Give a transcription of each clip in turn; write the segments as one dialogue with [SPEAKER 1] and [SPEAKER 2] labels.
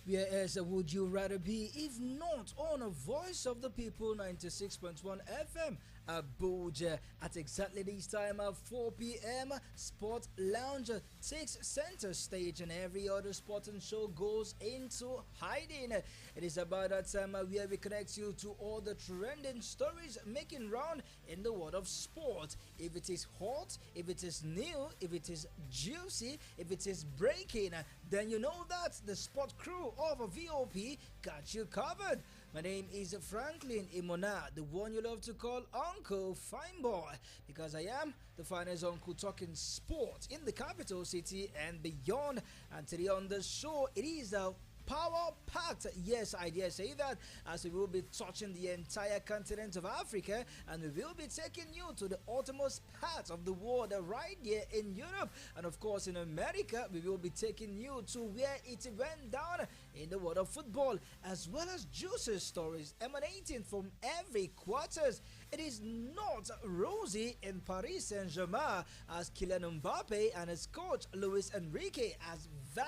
[SPEAKER 1] Where else would you rather be if not on a Voice of the People 96.1 FM Abuja? At exactly this time at 4 p.m. Sport Lounge takes center stage and every other sporting show goes into hiding. It is about that time where we connect you to all the trending stories making round in the world of sport. If it is hot, if it is new, if it is juicy, if it is breaking, then you know that the sport crew of VOP got you covered. My name is Franklin Imona, the one you love to call Uncle Fine Boy, because I am the finest uncle talking sport in the capital city and beyond. And today on the show, it is a power packed, yes, I dare say that, as we will be touching the entire continent of Africa and we will be taking you to the uttermost parts of the world right here in Europe, and of course in America. We will be taking you to where it went down in the world of football, as well as juicy stories emanating from every quarters. It is not rosy in Paris Saint-Germain, as Kylian Mbappe and his coach Luis Enrique has vowed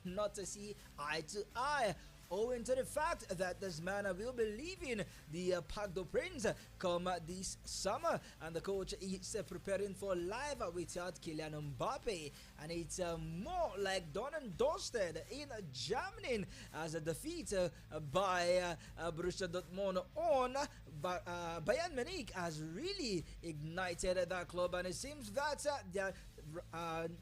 [SPEAKER 1] not to see eye to eye, owing to the fact that this man will be leaving the Parc des Princes come this summer, and the coach is preparing for life without Kylian Mbappe, and it's more like done and dusted in Germany, as a defeat by Borussia Dortmund on Bayern Munich has really ignited that club, and it seems that their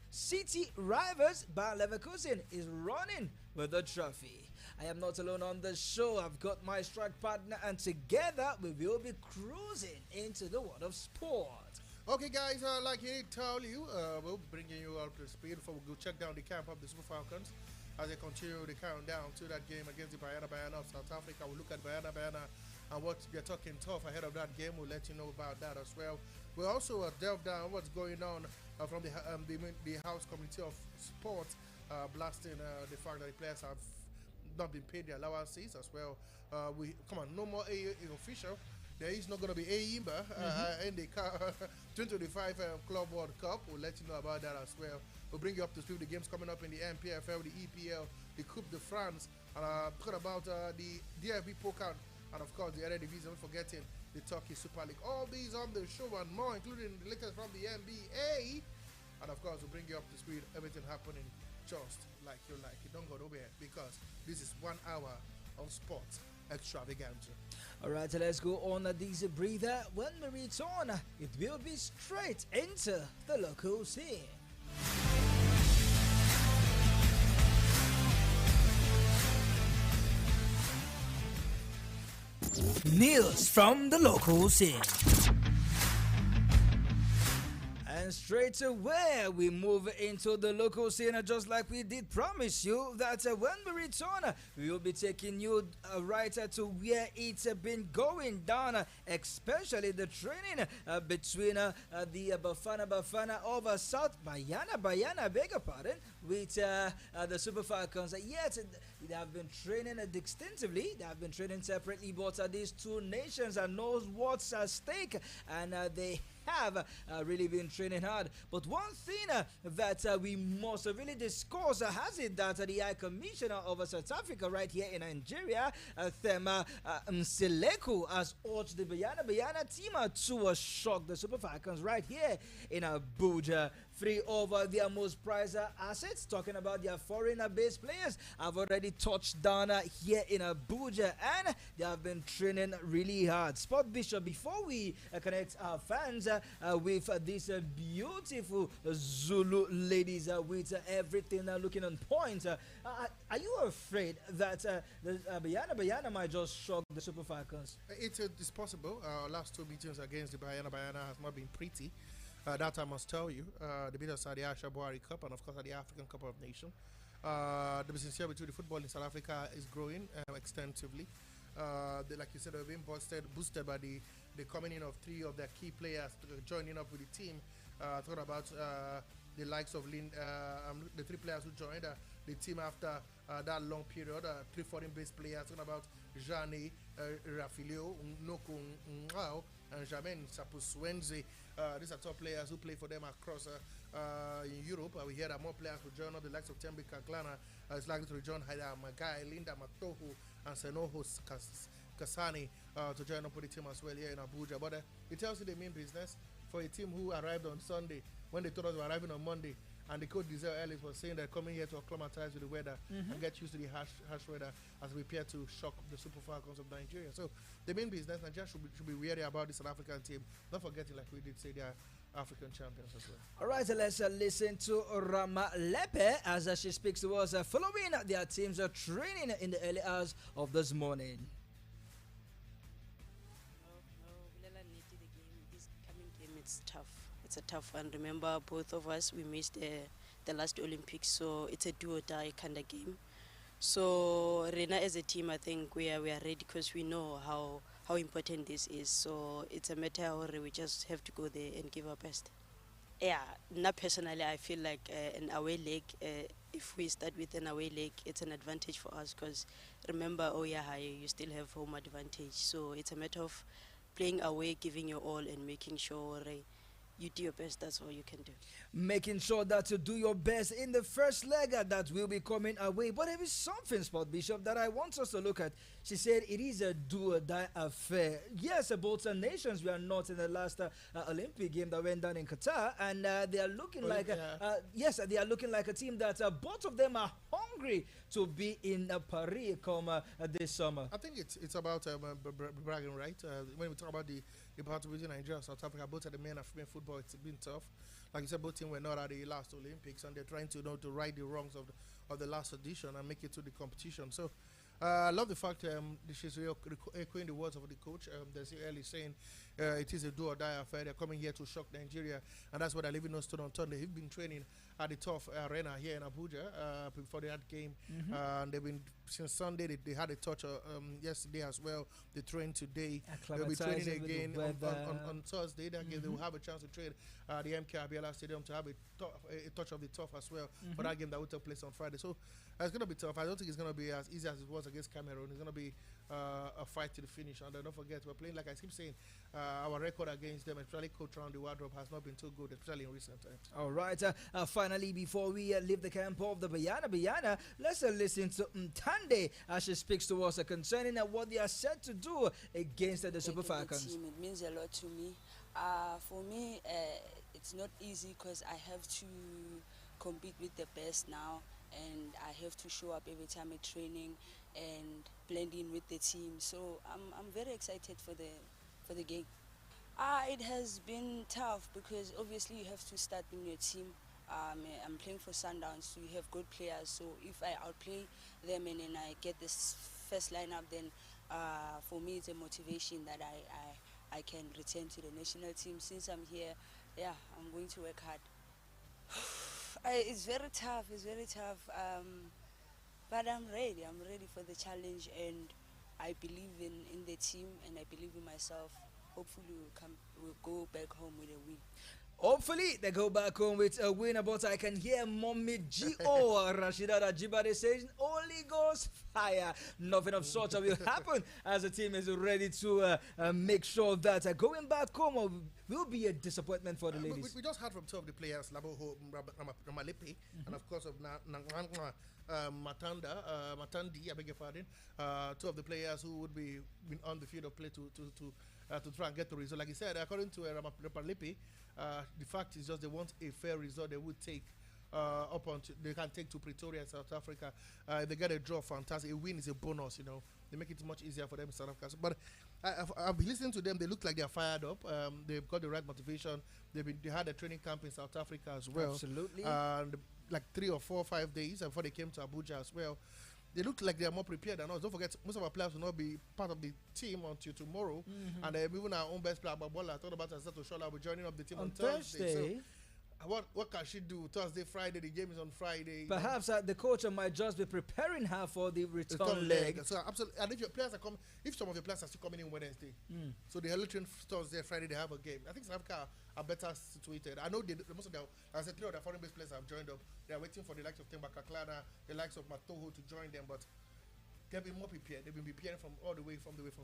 [SPEAKER 1] city rivals Bayer Leverkusen is running with the trophy. I am not alone on the show. I've got my strike partner, and together we will be cruising into the world of sport.
[SPEAKER 2] Okay, guys, like he told you, we'll be bringing you up to speed before we go check down the camp of the Super Falcons as they continue the countdown to that game against the Bayana of South Africa. We'll look at Bayana and what they're talking tough ahead of that game. We'll let you know about that as well. We'll also delve down what's going on from the House Committee of Sport, blasting the fact that the players have not been paid their allowances as well. No more A official. There is not going to be AIMBA in the 2025 Club World Cup. We'll let you know about that as well. We'll bring you up to speed with the games coming up in the MPFL, the EPL, the Coupe de France, and talking about the DFB Pokal, and of course the other division, forgetting the Turkey Super League. All these on the show and more, including the latest from the NBA. And of course, we'll bring you up to speed, everything happening just like you like it. Don't go nowhere, because this is 1 hour of sports extravaganza.
[SPEAKER 1] Alright, let's go on this breather. When we return, it will be straight into the local scene. News from the local scene. And straight away we move into the local scene, just like we did promise you that when we return we will be taking you right to where it's been going down, especially the training between the Bafana of South Bayana, beg your pardon, with the Super Falcons. Yet they have been training extensively, they have been training separately, but these two nations knows what's at stake, and they have really been training hard. But one thing that we must really discuss has it that the High Commissioner of South Africa right here in Nigeria, Thema Mseleku, has urged the Bayana team to shock the Super Falcons right here in Abuja. Three of their most prized assets, talking about their foreign-based players, have already touched down here in Abuja, and they have been training really hard. Sport Bishop, before we connect our fans with these beautiful Zulu ladies with everything looking on point, are you afraid that the Bayana might just shock the Super Falcons?
[SPEAKER 2] It's possible. Last two meetings against the Bayana has not been pretty. That I must tell you. The bidders are the Asha Buhari Cup and of course the African Cup of Nations. The business here between the football in South Africa is growing extensively. Like you said, they've been boosted by the coming in of three of their key players joining up with the team. Talking about the likes of the three players who joined the team after that long period, three foreign-based players. Talking about Jani, Rafilio, Noko Ngao, and Jamen Sapuswenze. These are top players who play for them across in Europe. We hear that more players will join up. The likes of Tembi Kaglana is likely to rejoin Haida Magai, Linda Matohu, and Senoho Kasani to join up with the team as well here in Abuja. But it tells you they mean business for a team who arrived on Sunday when they told us they were arriving on Monday. And the coach Diesel Ellis was saying they're coming here to acclimatize with the weather and get used to the harsh weather as we prepare to shock the Super Falcons of Nigeria. So the main business, Nigeria should be wary about this South African team. Not forgetting, like we did say, they are African champions as well.
[SPEAKER 1] All right, so let's listen to Rama Lepe as she speaks to us following their team's training in the early hours of this morning.
[SPEAKER 3] This coming game, it's tough. It's a tough one. Remember, both of us, we missed the last Olympics, so it's a do or die kind of game. So Rena as a team, I think we are ready because we know how important this is. So it's a matter where we just have to go there and give our best. Yeah, not personally, I feel like an away leg, if we start with an away leg, it's an advantage for us because remember, you still have home advantage. So it's a matter of playing away, giving your all and making sure you do your best. That's all you can do.
[SPEAKER 1] Making sure that you do your best in the first leg that will be coming away. But there is something, Sport Bishop, that I want us to look at. She said it is a do or die affair. Yes, both nations were not in the last Olympic game that went down in Qatar, and they are looking they are looking like a team that both of them are hungry to be in Paris come this summer.
[SPEAKER 2] I think it's about bragging, right? When we talk about the battle between Nigeria and South Africa, both of the men and female football, it's been tough. Like you said, both teams were not at the last Olympics, and they're trying to right the wrongs of the last edition and make it to the competition. So I love the fact she's echoing the words of the coach. There's early saying it is a do or die affair. They're coming here to shock Nigeria, and that's what they're leaving us to on Sunday. They've been training at the tough arena here in Abuja before that game, and they've been since Sunday. They had a touch yesterday as well. They trained today. They'll be training again on Thursday. That game they will have a chance to train at the MK Abiola Stadium to have a touch of the tough as well for that game that will take place on Friday. So it's going to be tough. I don't think it's going to be as easy as it was against Cameroon. It's going to be a fight to the finish. And don't forget, we're playing, like I keep saying, our record against them, especially coach around the wardrobe, has not been too good, especially in recent times.
[SPEAKER 1] All right. Finally, before we leave the camp of the Bayana, let's listen to Mtande as she speaks to us concerning what they are set to do against the Super Falcons.
[SPEAKER 3] It means a lot to me. For me, it's not easy because I have to compete with the best now, and I have to show up every time at training and blend in with the team. So I'm very excited for the game. It has been tough because obviously you have to start in your team. I'm playing for Sundowns, so you have good players. So if I outplay them and then I get this first lineup, then for me it's a motivation that I can return to the national team. Since I'm here, I'm going to work hard. It's very tough. But I'm ready. I'm ready for the challenge, and I believe in the team, and I believe in myself. Hopefully, we'll go back home with a win.
[SPEAKER 1] Hopefully, they go back home with a win. But I can hear Mommy G.O. Rashida Rajibade saying, Holy Ghost fire. Nothing of sort will happen as the team is ready to make sure that going back home will be a disappointment for the ladies.
[SPEAKER 2] We just heard from two of the players, Laboho Ramalepe, and of course of Matandi, I beg your pardon, two of the players who would be on the field of play to try and get the result. Like I said, according to Ramalepe, the fact is just they want a fair result. They would take they can take to Pretoria, South Africa. If they get a draw, fantastic. A win is a bonus, They make it much easier for them in South Africa. But I've been listening to them. They look like they're fired up. They've got the right motivation. They had a training camp in South Africa as well.
[SPEAKER 1] Absolutely.
[SPEAKER 2] And like 3 or 4 or 5 days before they came to Abuja as well. They look like they are more prepared than us. Don't forget, most of our players will not be part of the team until tomorrow. And even our own best player, Babola, I thought about Asato Shola, will be joining up the team on Thursday. So what can she do? Thursday, Friday, the game is on Friday.
[SPEAKER 1] Perhaps the coach might just be preparing her for the return leg.
[SPEAKER 2] So absolutely, and if your players are coming, if some of your players are still coming in Wednesday, so they are train Thursday, Friday, they have a game. I think South Africa are better situated. I know most of their, as I said, 3 of their foreign-based players have joined up. They are waiting for the likes of Temba Kaklana, the likes of Matoho to join them, but they've been more prepared. They've been preparing from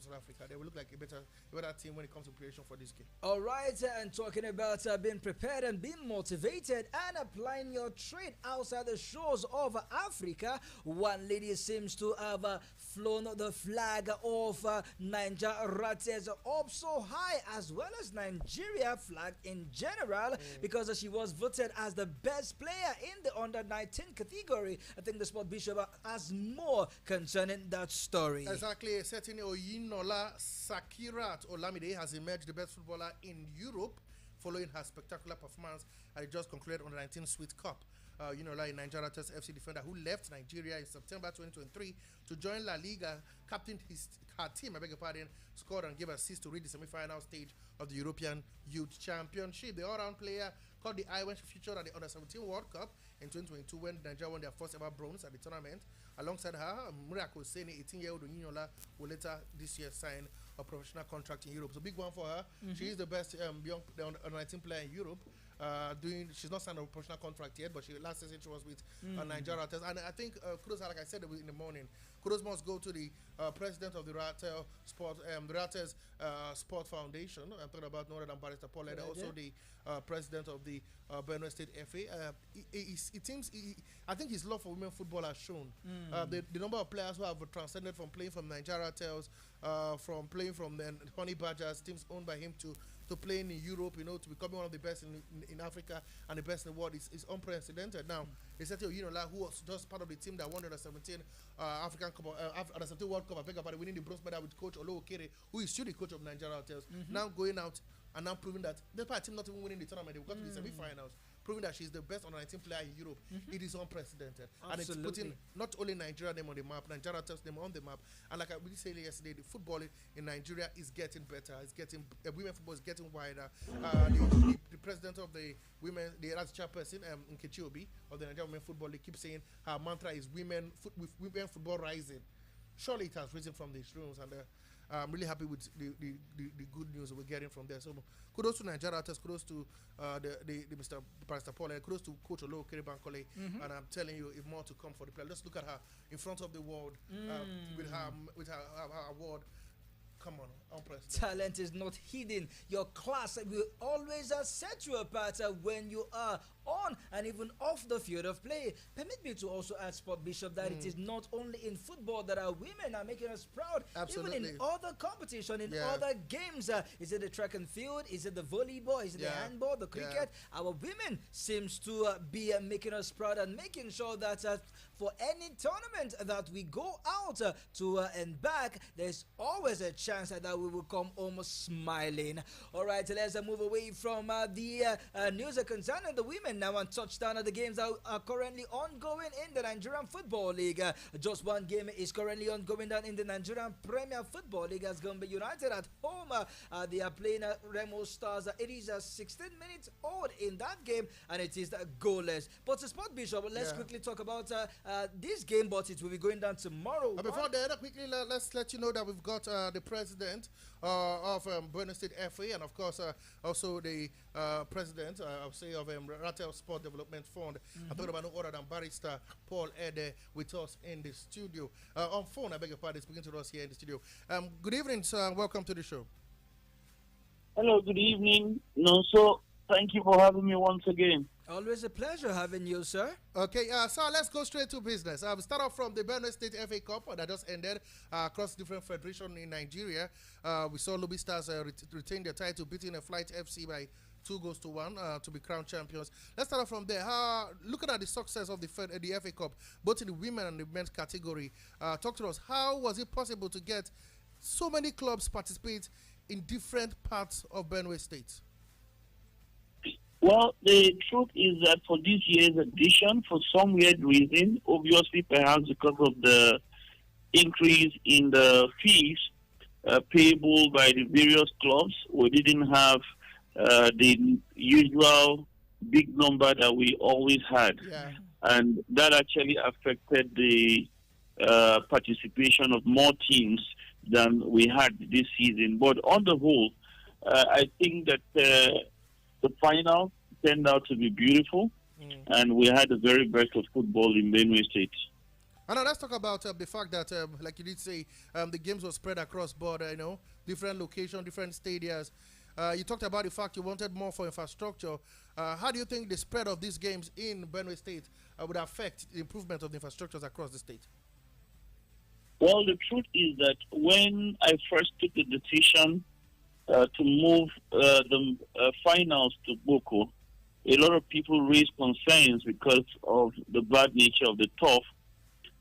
[SPEAKER 2] South Africa. They will look like a better team when it comes to preparation for this game.
[SPEAKER 1] All right, and talking about being prepared and being motivated and applying your trade outside the shores of Africa, one lady seems to have flown the flag of Niger Ratters up so high, as well as Nigeria flag in general, because she was voted as the best player in the under-19 category. I think the Sport Bishop has more concerning that story.
[SPEAKER 2] Exactly. Certainly, Oyinola Sakirat Olamide has emerged the best footballer in Europe following her spectacular performance at the just concluded under-19 Sweet Cup. Like Nigeria FC defender who left Nigeria in September 2023 to join La Liga, captained her team, scored and gave assists to reach the semi-final stage of the European Youth Championship. The all-round player caught the eye when she featured at the Under-17 World Cup in 2022 when Nigeria won their first ever bronze at the tournament. Alongside her, Miracle Seni, 18-year-old Oninola, will later this year sign a professional contract in Europe. So big one for her. She is the best young under-19 player in Europe. She's not signed a professional contract yet, but last season she was with Nigeria. And I think kudos, like I said in the morning, kudos must go to the president of the Ratters Sport Foundation. I'm talking about no other than Barrister Paul Eder, also the president of the Benue State FA. I think his love for women football has shown. The number of players who have transcended from playing from Nigeria Tales, from playing from the Honey Badgers, teams owned by him, to playing in Europe, to becoming one of the best in Africa and the best in the world is unprecedented. Now, it's actually who was just part of the team that won the under-17 African Cup, under-17 World Cup, winning the bronze medal with coach Olo Okere, who is still the coach of Nigeria Hotels. Now going out and now proving that despite team not even winning the tournament, they got to the semi-finals, proving that she's the best under-19 player in Europe. It is unprecedented.
[SPEAKER 1] Absolutely.
[SPEAKER 2] And it's putting not only Nigeria name on the map, Nigeria tells them on the map. And like I really said yesterday, the football in Nigeria is getting better. It's getting women football is getting wider. The president of the women, the chairperson, Nkechi Obi of the Nigerian Women Football League, keeps saying her mantra is women football rising. Surely it has risen from these rooms, and I'm really happy with the good news we're getting from there. So kudos to Nigeria, kudos to the Mr. Pastor Paul, and kudos to Coach Olo Keribankole. And I'm telling you, if more to come for the player. Let's look at her in front of the world with her award. Come on, unprecedented.
[SPEAKER 1] Talent is not hidden. Your class will always set you apart when you are on and even off the field of play. Permit me to also add, Sport Bishop, that it is not only in football that our women are making us proud.
[SPEAKER 2] Absolutely.
[SPEAKER 1] Even in other competition, in other games. Is it the track and field? Is it the volleyball? Is it the handball, the cricket? Our women seems to be making us proud and making sure that for any tournament that we go out to and back, there's always a chance that we will come almost smiling. All right, let's move away from the news concerning the women now and touch down at the games that are currently ongoing in the Nigerian Football League. Just one game is currently ongoing down in the Nigerian Premier Football League as Gombe United at home. They are playing Remo Stars. It is 16 minutes old in that game, and it is goalless. But Sport Bishop, let's quickly talk about this game, but it will be going down tomorrow.
[SPEAKER 2] Before that, quickly, let's let you know that we've got the president of Benue State FA, and of course also the president, I'll say, of Rattel Sport Development Fund. I'm talking about no other than Barrister Paul Ede with us in the studio. On phone, I beg your pardon, speaking to us here in the studio. Good evening, sir. Welcome to the show.
[SPEAKER 4] Hello, good evening. So thank you for having me once again.
[SPEAKER 1] Always a pleasure having you, sir.
[SPEAKER 2] Okay, so let's go straight to business. We start off from the Benue State FA Cup that just ended across different federations in Nigeria. We saw Lobby Stars retain their title, beating a Flight FC by 2-1 to be crowned champions. Let's start off from there. Looking at the success of the FA Cup, both in the women and the men's category, talk to us. How was it possible to get so many clubs participate in different parts of Benue State?
[SPEAKER 4] Well, the truth is that for this year's edition, for some weird reason, obviously perhaps because of the increase in the fees payable by the various clubs, we didn't have the usual big number that we always had.
[SPEAKER 2] Yeah.
[SPEAKER 4] And that actually affected the participation of more teams than we had this season. But on the whole, I think that the final turned out to be beautiful, and we had the very best of football in Benue State.
[SPEAKER 2] And now let's talk about the fact that, like you did say, the games were spread across border, different locations, different stadiums. You talked about the fact you wanted more for infrastructure. How do you think the spread of these games in Benue State would affect the improvement of the infrastructures across the state?
[SPEAKER 4] Well, the truth is that when I first took the decision to move the finals to Boko, a lot of people raised concerns because of the bad nature of the turf,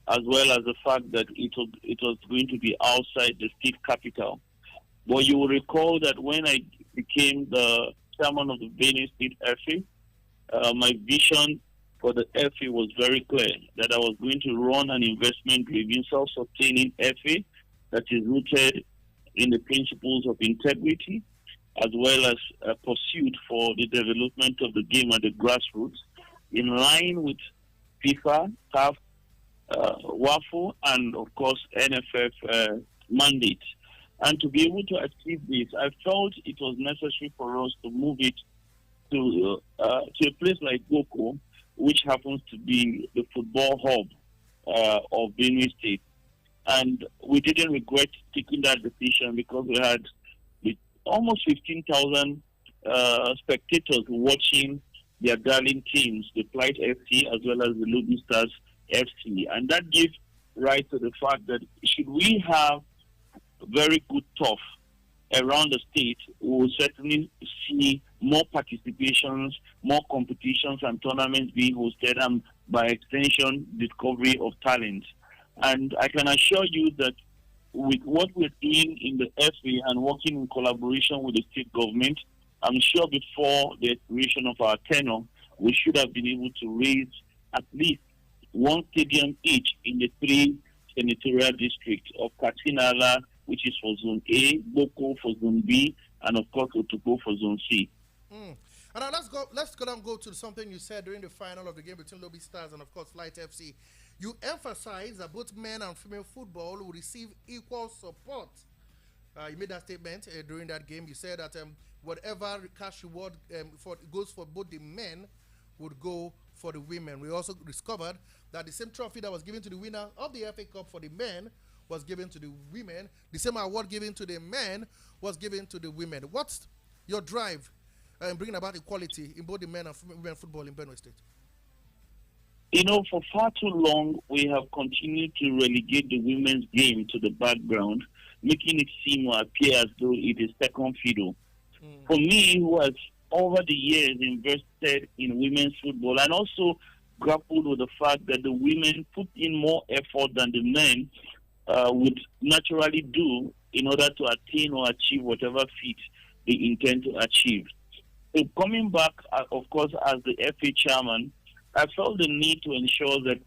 [SPEAKER 4] as well as the fact that it was going to be outside the state capital. But you will recall that when I became the chairman of the Benue State FA, my vision for the FA was very clear, that I was going to run an investment-driven, self-sustaining FA that is rooted in the principles of integrity, as well as a pursuit for the development of the game at the grassroots, in line with FIFA, CAF, WAFO, and of course NFF mandate. And to be able to achieve this, I felt it was necessary for us to move it to a place like Boko, which happens to be the football hub of Benue State. And we didn't regret taking that decision because we had almost 15,000 spectators watching their darling teams, the Flight FC as well as the Lobby Stars FC. And that gives rise to the fact that should we have very good turf around the state, we will certainly see more participations, more competitions and tournaments being hosted, and by extension, discovery of talent. And I can assure you that with what we're doing in the FA and working in collaboration with the state government, I'm sure before the expiration of our tenure, we should have been able to raise at least one stadium each in the three senatorial districts of Katinala, which is for Zone A, Boko for Zone B, and of course Otuko for Zone C.
[SPEAKER 2] And now let's go to something you said during the final of the game between Lobby Stars and of course Flight FC. You emphasized that both men and female football will receive equal support. You made that statement during that game. You said that whatever cash reward goes for both the men would go for the women. We also discovered that the same trophy that was given to the winner of the FA Cup for the men was given to the women. The same award given to the men was given to the women. What's your drive in bringing about equality in both the men and women football in Benue State?
[SPEAKER 4] For far too long, we have continued to relegate the women's game to the background, making it seem or appear as though it is second fiddle. For me, who has over the years invested in women's football and also grappled with the fact that the women put in more effort than the men would naturally do in order to attain or achieve whatever feat they intend to achieve. So coming back, of course, as the FA chairman, I felt the need to ensure that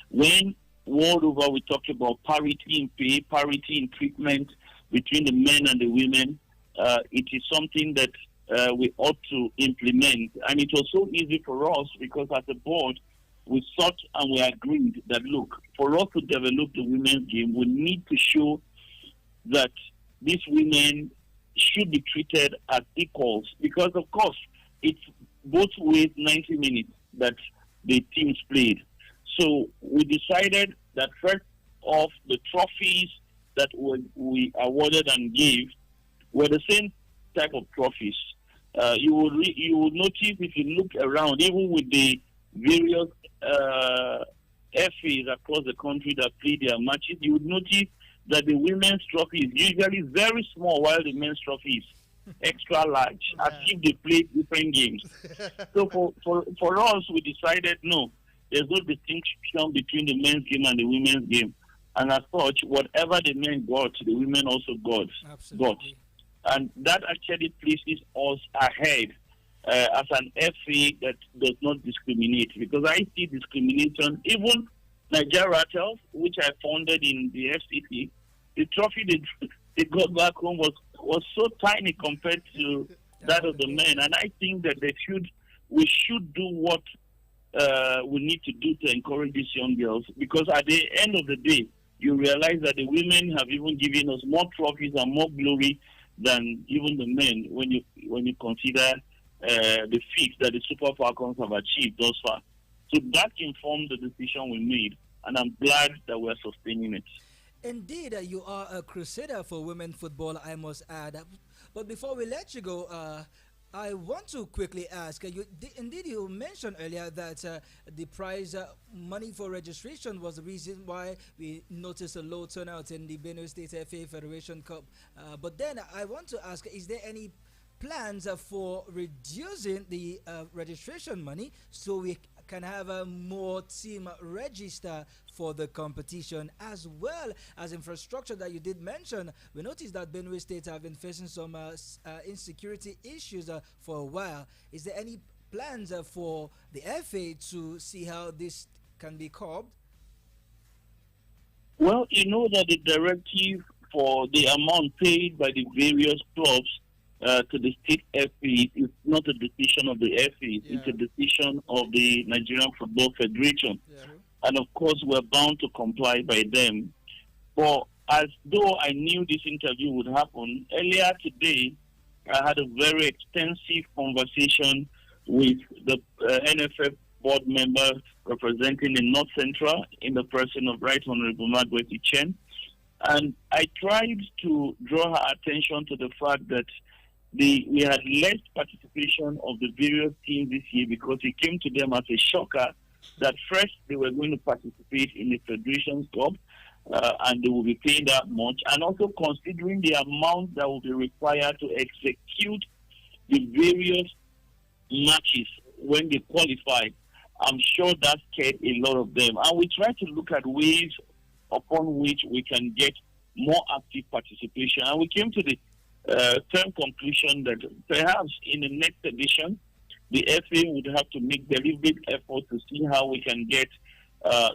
[SPEAKER 4] when world over we talk about parity in pay, parity in treatment between the men and the women, it is something that we ought to implement. And it was so easy for us because as a board, we sought and we agreed that, look, for us to develop the women's game, we need to show that these women should be treated as equals because, of course, it's both ways 90 minutes that the teams played. So we decided that first off, the trophies that we awarded and gave were the same type of trophies. You will notice if you look around, even with the various FAs across the country that play their matches, you would notice that the women's trophy is usually very small while the men's trophy is extra large, as if they play different games. So for us, we decided, no, there's no distinction between the men's game and the women's game. And as such, whatever the men got, the women also got. And that actually places us ahead as an FA that does not discriminate. Because I see discrimination, even Nigeria Rattles, which I founded in the FCT, the trophy they got back home was so tiny compared to that of the men. And I think that we should do what we need to do to encourage these young girls. Because at the end of the day, you realize that the women have even given us more trophies and more glory than even the men when you consider the feats that the Super Falcons have achieved thus far. So that informed the decision we made. and I'm glad that we're sustaining it.
[SPEAKER 1] Indeed, you are a crusader for women football, I must add. But before we let you go, I want to quickly ask indeed, you mentioned earlier that the prize money for registration was the reason why we noticed a low turnout in the Benue State FA Federation Cup. But then I want to ask, is there any plans for reducing the registration money so we can have a more team register for the competition, as well as infrastructure that you did mention? We noticed that Benue State have been facing some insecurity issues for a while. Is there any plans for the FA to see how this can be curbed?
[SPEAKER 4] Well, you know that the directive for the amount paid by the various clubs to the state FA is not a decision of the FA.
[SPEAKER 2] Yeah.
[SPEAKER 4] It's a decision of the Nigerian Football Federation.
[SPEAKER 2] Yeah.
[SPEAKER 4] And of course, we're bound to comply by them. But as though I knew this interview would happen, earlier today, I had a very extensive conversation with the NFF board member representing the North Central in the person of Right Honorable Margaret Ichen. And I tried to draw her attention to the fact that we had less participation of the various teams this year, because it came to them as a shocker that first they were going to participate in the Federation's Cup, and they will be paying that much, and also considering the amount that will be required to execute the various matches when they qualify. I'm sure that scared a lot of them, and we try to look at ways upon which we can get more active participation, and we came to the firm conclusion that perhaps in the next edition, the FA would have to make deliberate effort to see how we can get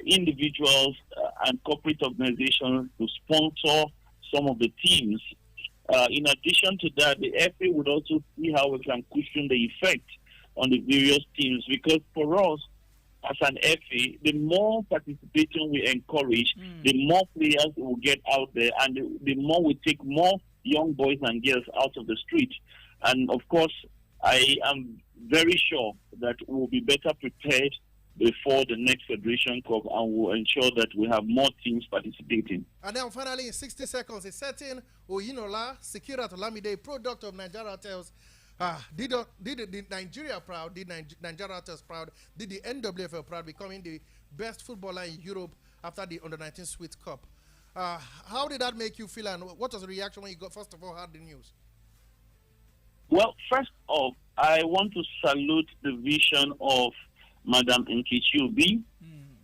[SPEAKER 4] individuals and corporate organizations to sponsor some of the teams. In addition to that, the FA would also see how we can cushion the effect on the various teams, because for us, as an FA, the more participation we encourage, the more players will get out there, and the more we take more young boys and girls out of the street. And of course, I am very sure that we'll be better prepared before the next Federation Cup, and will ensure that we have more teams participating.
[SPEAKER 2] And then finally, in 60 seconds, a certain Oyinola Sekirat Olamide, product of Nigeria Hotels, did Nigeria proud, did Nigeria Hotels proud, did the NWFL proud, becoming the best footballer in Europe after the Under-19 Sweet Cup. How did that make you feel, and what was the reaction when you got, first of all, heard the news?
[SPEAKER 4] Well, first off, I want to salute the vision of Madam Nkichi,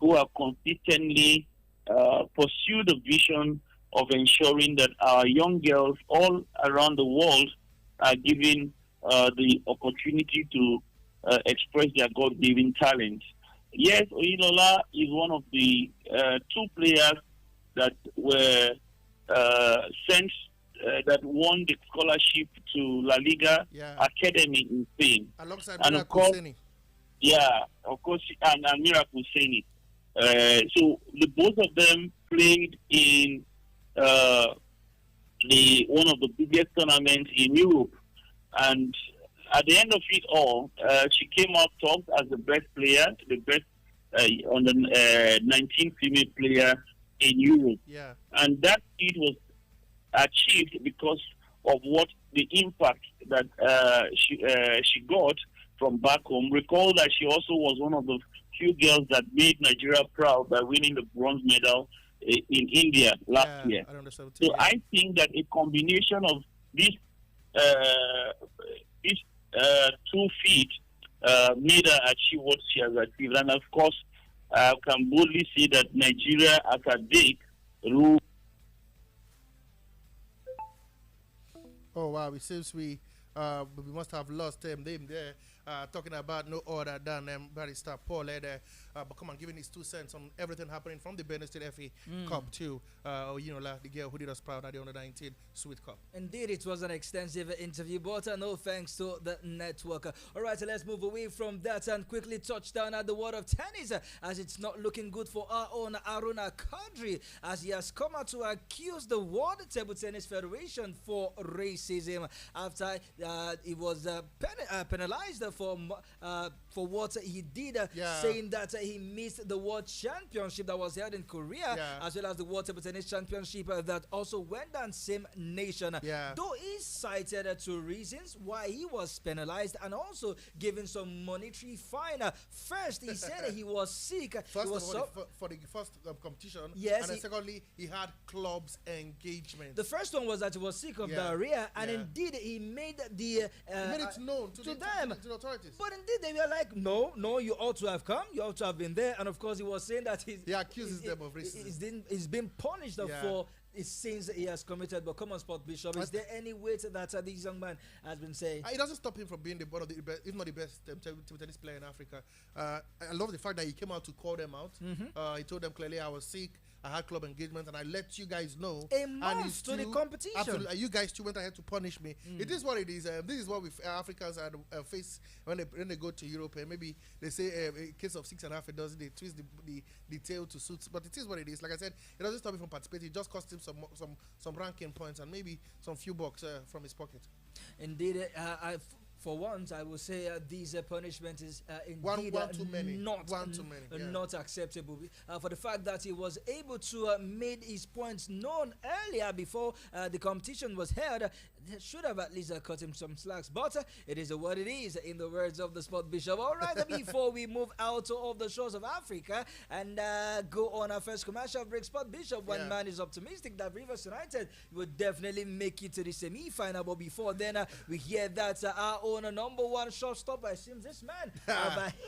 [SPEAKER 4] who have consistently pursued the vision of ensuring that our young girls all around the world are given the opportunity to express their God-given talent. Yes, Oyinola is one of the two players that were sent, that won the scholarship to La Liga Academy in Spain.
[SPEAKER 2] Alongside
[SPEAKER 4] and of course,
[SPEAKER 2] OSENI.
[SPEAKER 4] Yeah, of course, and Miracle OSENI. So the both of them played in one of the biggest tournaments in Europe, and at the end of it all, she came out top as the best player, the best on the 19 female player in Europe.
[SPEAKER 2] Yeah.
[SPEAKER 4] And that feat was achieved because of what the impact that she got from back home. Recall that she also was one of the few girls that made Nigeria proud by winning the bronze medal in India last year. So I think that a combination of these two feats made her achieve what she has achieved. And of course, I can boldly say that Nigeria as a big rule.
[SPEAKER 2] Oh wow! It seems we must have lost them there. Talking about no other than Barrister Paul Eder, but come on, giving his 2 cents on everything happening from the Benue State FA Cup to the girl who did us proud at the Under-19 Sweet Cup.
[SPEAKER 1] Indeed, it was an extensive interview, but no thanks to the network. All right, so let's move away from that and quickly touch down at the world of tennis, as it's not looking good for our own Aruna Kadri, as he has come out to accuse the World Table Tennis Federation for racism after he was penalized for for what he did, saying that he missed the World Championship that was held in Korea, as well as the World Table Tennis Championship that also went down same nation. Though he cited two reasons why he was penalized and also given some monetary fine. First, he said he was sick.
[SPEAKER 2] First of all, for the first competition,
[SPEAKER 1] yes,
[SPEAKER 2] and then secondly, he had club's engagement.
[SPEAKER 1] The first one was that he was sick of diarrhea, and indeed he made the
[SPEAKER 2] he made it known to them, to the authorities.
[SPEAKER 1] But indeed they were like, no, you ought to have come, you ought to have been there. And of course, he was saying that
[SPEAKER 2] he accuses them of racism.
[SPEAKER 1] He's been punished for his sins he has committed. But come on, Sport Bishop, is there any weight that this young man has been saying?
[SPEAKER 2] It doesn't stop him from being one of the best, if not the best, table tennis player in Africa. I love the fact that he came out to call them out. He told them clearly, I was sick, I had club engagement, and I let you guys know.
[SPEAKER 1] A month to the competition.
[SPEAKER 2] Absolutely. You guys too went ahead to punish me. It is what it is. This is what we Africans face when they go to Europe. And maybe they say a case of 6.5 a dozen, they twist the tail to suit. But it is what it is. Like I said, it doesn't stop him from participating. It just cost him some ranking points and maybe some few bucks from his pocket.
[SPEAKER 1] Indeed, for once, I will say these punishment is indeed
[SPEAKER 2] one too many.
[SPEAKER 1] Not acceptable. For the fact that he was able to made his points known earlier before the competition was held, they should have at least cut him some slacks. But it is what it is, in the words of the Sport Bishop. All right, before we move out of the shores of Africa and go on our first commercial break, Sport Bishop, one man is optimistic that Rivers United will definitely make it to the semi-final. But before then, we hear that our own number one shortstopper, it seems this man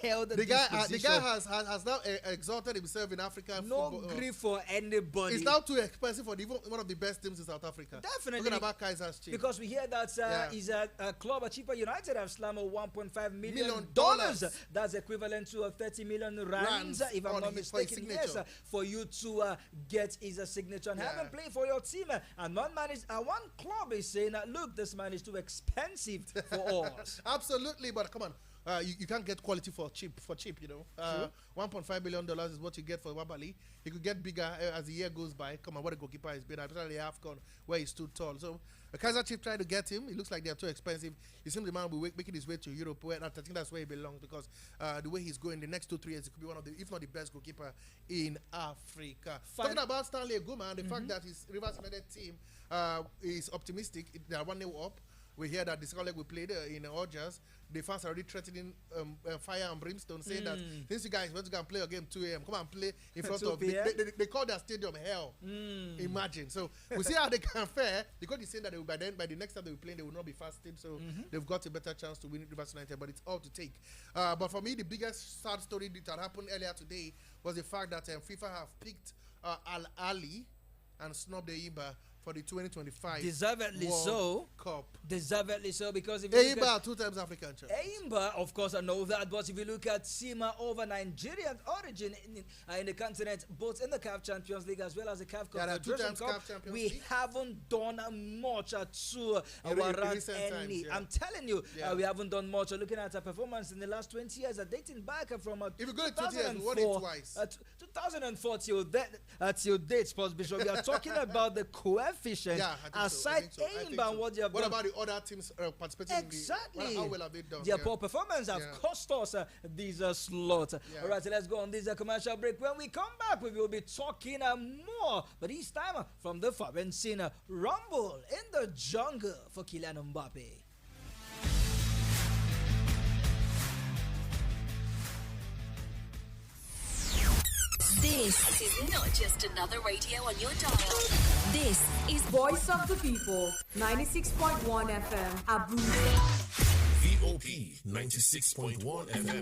[SPEAKER 1] held
[SPEAKER 2] the guy has now exalted himself in African football.
[SPEAKER 1] No grief for anybody.
[SPEAKER 2] It's now too expensive for one of the best teams in South Africa.
[SPEAKER 1] Definitely.
[SPEAKER 2] Talking about Kaiser's Chiefs.
[SPEAKER 1] Because we hear that his club, Chipa United, have slammed $1.5 million. That's equivalent to 30 million rands, if I'm not mistaken. Yes, for you to get his signature and have him play for your team. And one club is saying, look, this man is too expensive for us.
[SPEAKER 2] Absolutely, but come on. You can't get quality for cheap, you know. $1.5 million is what you get for Wabali. He could get bigger as the year goes by. Come on, what a goalkeeper has been, especially the Afcon where he stood tall. So Kaiser Chiefs tried to get him. It looks like they are too expensive. It seems the man will be making his way to Europe, where I think that's where he belongs, because the way he's going the next 2-3 years, he could be one of the, if not the best goalkeeper in Africa. Talking about Stanley Aguma and the fact that his Rivers United team is optimistic. They are 1-0 up. We hear that the second leg we played in Orjas, the fans are already threatening fire and brimstone, saying that since you guys want to go and play a game 2 a.m., come and play in front of they call their stadium hell. Imagine. So we see how they can fare, because he's saying that by the next time they will play, they will not be fasting. So they've got a better chance to win Rivers United, but it's all to take. But for me, the biggest sad story that happened earlier today was the fact that FIFA have picked Al-Ali and snubbed Eibar for the 2025
[SPEAKER 1] deservedly
[SPEAKER 2] World Cup.
[SPEAKER 1] Deservedly so, because if you
[SPEAKER 2] Eibar, 2 times African champion.
[SPEAKER 1] Eibar, of course, I know that, but if you look at Sima over Nigerian origin in the continent, both in the CAF Champions League as well as the CAF Confederation Cup, we haven't done much to warrant any. I'm telling you, we haven't done much. Looking at our performance in the last 20 years, dating back from
[SPEAKER 2] if you go to 20 years, we won it twice.
[SPEAKER 1] 2004 till date, Sports Bishop. We are talking about the coefficient aside Eibar and what they have done.
[SPEAKER 2] What about the other teams participating
[SPEAKER 1] exactly
[SPEAKER 2] in the, how well have they done?
[SPEAKER 1] Their poor performance have cost us these slots. All right, so let's go on this commercial break. When we come back, we will be talking more, but this time from the foreign scene, Rumble in the Jungle for Kylian Mbappe.
[SPEAKER 5] This is not just another radio on your dial. This is
[SPEAKER 6] Voice of the People, 96.1 FM, Abuja.
[SPEAKER 7] VOP 96.1 FM.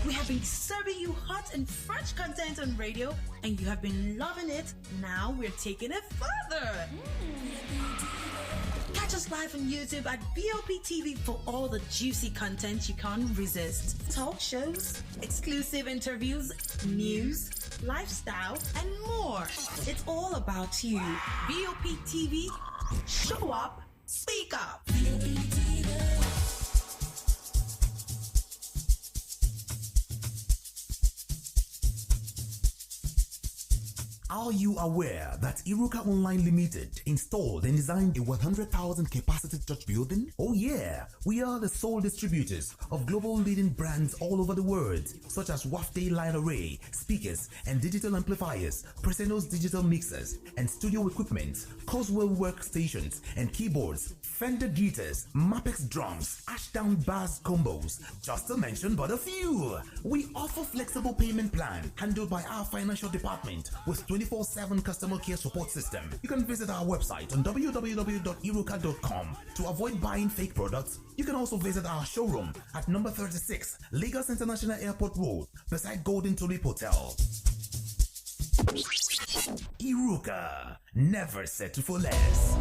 [SPEAKER 8] We have been serving you hot and fresh content on radio, and you have been loving it. Now we're taking it further. Catch us live on YouTube at BOP TV for all the juicy content you can't resist. Talk shows, exclusive interviews, news, lifestyle, and more. It's all about you. BOP TV, show up, speak up.
[SPEAKER 9] Are you aware that Iruka Online Limited installed and designed a 100,000 capacity church building? Oh yeah, we are the sole distributors of global leading brands all over the world, such as Wafday Line Array, speakers and digital amplifiers, Preseno's digital mixers and studio equipment, Coswell workstations and keyboards, Fender guitars, Mapex drums, Ashdown bass combos, just to mention but a few. We offer flexible payment plan handled by our financial department with 24/7 customer care support system. You can visit our website on www.iruka.com to avoid buying fake products. You can also visit our showroom at number 36 Lagos International Airport Road beside Golden Tulip Hotel. Iruka, never settle for less.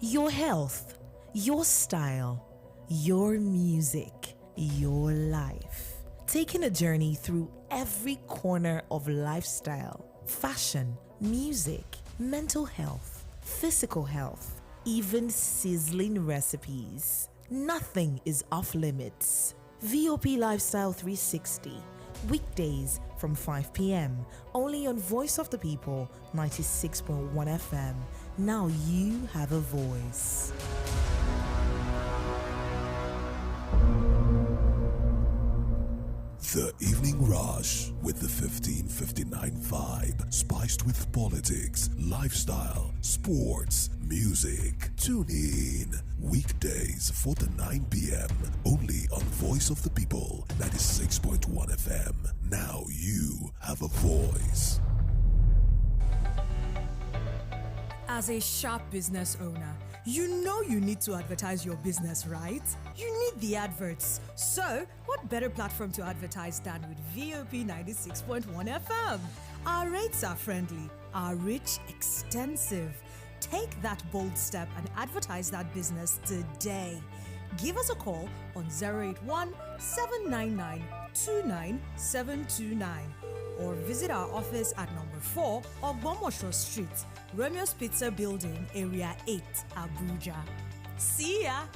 [SPEAKER 10] Your health, your style, your music, your life. Taking a journey through every corner of lifestyle, fashion, music, mental health, physical health, even sizzling recipes. Nothing is off limits. VOP Lifestyle 360, weekdays from 5 p.m. only on Voice of the People 96.1 FM. Now you have a voice.
[SPEAKER 7] The Evening Rush with the 1559 vibe, spiced with politics, lifestyle, sports, music. Tune in weekdays 4 to 9 p.m. only on Voice of the People 96.1 FM. Now you have a voice.
[SPEAKER 11] As a sharp business owner, you know you need to advertise your business, right? You need the adverts. So, what better platform to advertise than with VOP 96.1 FM? Our rates are friendly, our reach extensive. Take that bold step and advertise that business today. Give us a call on 081 799 29729 or visit our office at number 4 Ogbomosho Street, Romeo's Pizza Building, Area 8, Abuja. See ya!